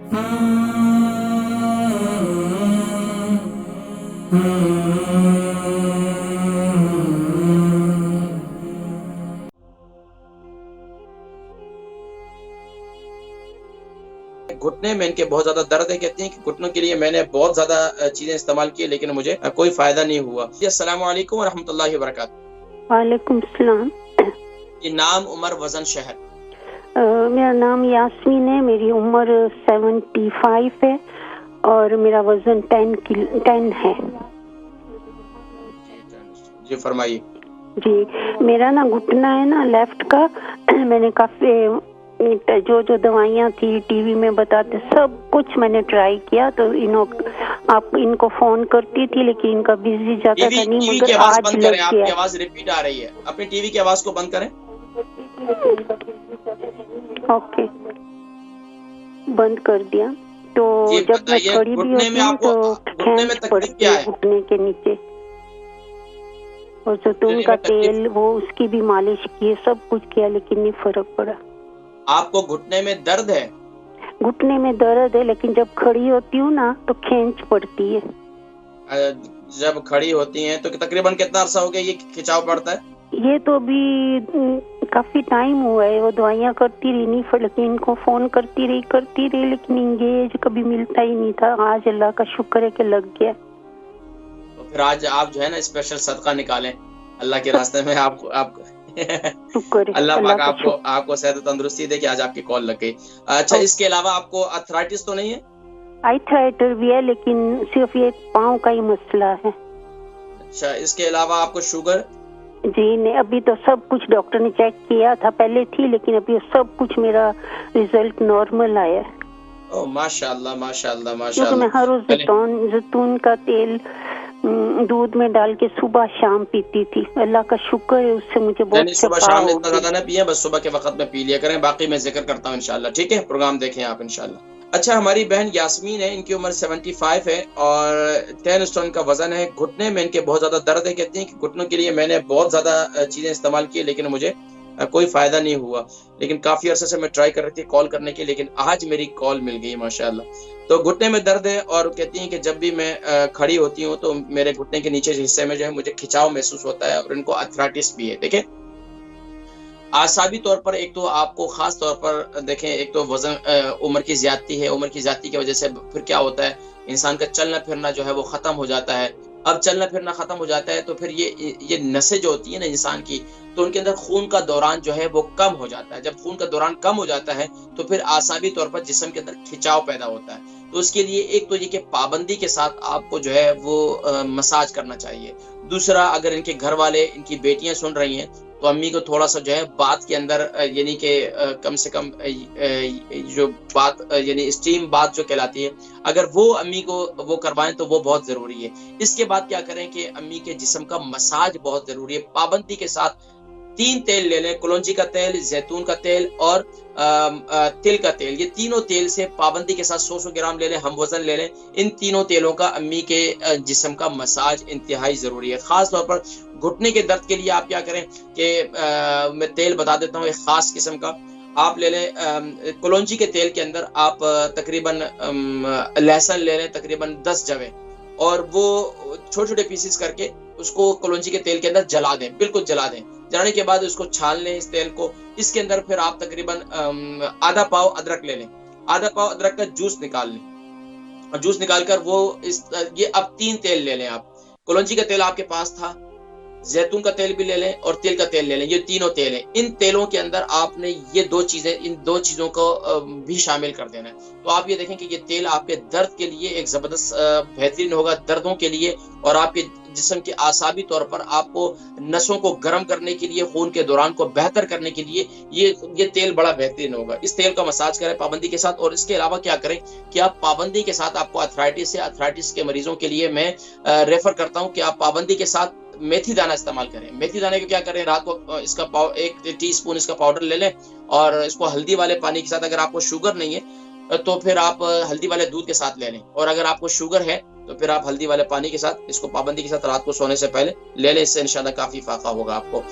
घुटने में इनके बहुत ज्यादा दर्द है। कहती हैं कि घुटनों के लिए मैंने बहुत ज्यादा चीजें इस्तेमाल की लेकिन मुझे कोई फायदा नहीं हुआ। जी अस्सलाम वालेकुम रहमतुल्लाहि व बरकातहू। वालेकुम सलाम। ये नाम, उम्र, वजन, शहर? मेरा नाम यास्मीन है, मेरी उम्र 75 है और मेरा वजन 10 है। जी फरमाइए। जी मेरा ना घुटना है ना लेफ्ट का, मैंने काफी जो दवाइयाँ थी टीवी में बताते सब कुछ मैंने ट्राई किया, तो आप इनको फोन करती थी लेकिन इनका बिजी जाता था नहीं, मगर आज बंद लग करें, गया। आपकी आवाज रिपीट आ रही है, अपनी टीवी की आवाज को बंद करें। ओके, बंद कर दिया। तो जब मैं खड़ी भी होती हूँ तो खींच पड़ती है घुटने के नीचे, और जैतून का तेल वो उसकी भी मालिश की, सब कुछ किया लेकिन नहीं फर्क पड़ा। आपको घुटने में दर्द है? घुटने में दर्द है, लेकिन जब खड़ी होती हूँ ना तो खींच पड़ती है। जब खड़ी होती हैं तो तकरीबन कितना अरसा हो गया ये खिंचाव पड़ता है? ये तो अभी काफी टाइम हुआ है, वो दवाइयाँ करती रही नहीं, लेकिन इनको फोन करती रही लेकिन इंगेज कभी मिलता ही नहीं था। आज अल्लाह का शुक्र है कि लग गया। तो फिर आज आप जो है ना स्पेशल सदका निकालें अल्लाह के रास्ते में। आपको अल्लाह पाक आपको सेहत तंदुरुस्ती दे कि आज आपकी कॉल लग गई। अच्छा, इसके अलावा आपको अर्थराइटिस तो नहीं है? आर्थराइटिस भी है लेकिन सिर्फ ये पाँव का ही मसला है। अच्छा, इसके अलावा आपको शुगर? जी नहीं, अभी तो सब कुछ डॉक्टर ने चेक किया था, पहले थी लेकिन अभी सब कुछ मेरा रिजल्ट नॉर्मल आया है। ओह माशाअल्लाह माशाअल्लाह क्योंकि माशाअल्लाह। मैं हर रोज जैतून का तेल दूध में डाल के सुबह शाम पीती थी। अल्लाह का शुक्र है, उससे मुझे बहुत सुबह शाम इतना ज्यादा ना पिए, बस सुबह के वक्त में पी लिया करें, बाकी मैं जिक्र करता हूँ इंशाल्लाह। ठीक है, प्रोग्राम देखें आप इंशाल्लाह। अच्छा, हमारी बहन यास्मीन है, इनकी उम्र 75 है और 10 स्टोन का वजन है। घुटने में इनके बहुत ज्यादा दर्द है। कहती हैं कि घुटनों के लिए मैंने बहुत ज्यादा चीजें इस्तेमाल की लेकिन मुझे कोई फायदा नहीं हुआ। लेकिन काफी अरसे से मैं ट्राई कर रही थी कॉल करने की, लेकिन आज मेरी कॉल मिल गई माशाल्लाह। तो घुटने में दर्द है और कहती हैं कि जब भी मैं खड़ी होती हूँ तो मेरे घुटने के नीचे हिस्से में जो है मुझे खिंचाव महसूस होता है और इनको अर्थराइटिस भी है। देखें, आसाबी तौर पर एक तो आपको खास तौर पर देखें, एक तो वजन उम्र की ज्यादती है। उम्र की ज्यादती की वजह से फिर क्या होता है, इंसान का चलना फिरना जो है वो खत्म हो जाता है। अब चलना फिरना खत्म हो जाता है तो फिर ये नसें जो होती है ना इंसान की, तो उनके अंदर खून का दौरान जो है वो कम हो जाता है। जब खून का दौरान कम हो जाता है तो फिर आसाबी तौर पर जिस्म के अंदर खिंचाव पैदा होता है। तो उसके लिए एक तो ये कि पाबंदी के साथ आपको जो है वो मसाज करना चाहिए। दूसरा, अगर इनके घर वाले, इनकी बेटियां सुन रही हैं तो अम्मी को थोड़ा सा जो है बात के अंदर यानी कि कम से कम जो बात यानी स्टीम बात जो कहलाती है, अगर वो अम्मी को वो करवाएं तो वो बहुत जरूरी है। इसके बाद क्या करें कि अम्मी के जिस्म का मसाज बहुत जरूरी है। पाबंदी के साथ 3 तेल ले लें, कलौंजी का तेल, जैतून का तेल और तिल का तेल। ये तीनों तेल से पाबंदी के साथ 100-100 ग्राम ले लें, हम वजन ले लें। इन तीनों तेलों का अम्मी के जिस्म का मसाज इंतहाई जरूरी है। खास तौर पर घुटने के दर्द के लिए आप क्या करें कि मैं तेल बता देता हूँ, एक खास किस्म का आप ले लें। कलौंजी के तेल के अंदर आप तकरीबन लहसुन ले लें, तकरीबन 10 जवे, और वो छोटे छोटे पीसेस करके उसको कलौंजी के तेल के अंदर जला दें, बिल्कुल जला दें। जलाने के बाद उसको छान लें इस तेल को। इसके अंदर फिर आप तकरीबन आधा पाव अदरक ले लें, आधा पाव अदरक का जूस निकाल लें, और जूस निकालकर वो ये अब 3 तेल ले लें आप। कलौंजी का तेल आपके पास था, जैतून का तेल भी ले लें और तिल का तेल ले लें, ये तीनों तेल हैं। इन तेलों के अंदर आपने ये दो चीजें, इन 2 चीजों को भी शामिल कर देना है। तो आप ये देखें कि ये तेल आपके दर्द के लिए एक जबरदस्त बेहतरीन होगा, दर्दों के लिए, और आपके जिस्म के आसाबी तौर पर आपको नसों को गर्म करने के लिए, खून के दौरान को बेहतर करने के लिए ये तेल बड़ा बेहतरीन होगा। इस तेल का मसाज करें पाबंदी के साथ। और इसके अलावा क्या करें कि आप पाबंदी के साथ, आपको अर्थराइटिस है, अर्थराइटिस के मरीजों के लिए मैं रेफर करता हूँ कि आप पाबंदी के साथ मेथी दाना इस्तेमाल करें। मेथी दाने को क्या करें, रात को इसका 1 टीस्पून इसका पाउडर ले लें और इसको हल्दी वाले पानी के साथ, अगर आपको शुगर नहीं है तो फिर आप हल्दी वाले दूध के साथ ले लें, और अगर आपको शुगर है तो फिर आप हल्दी वाले पानी के साथ इसको पाबंदी के साथ रात को सोने से पहले ले लें। इससे इंशाल्लाह काफी फायदा होगा आपको।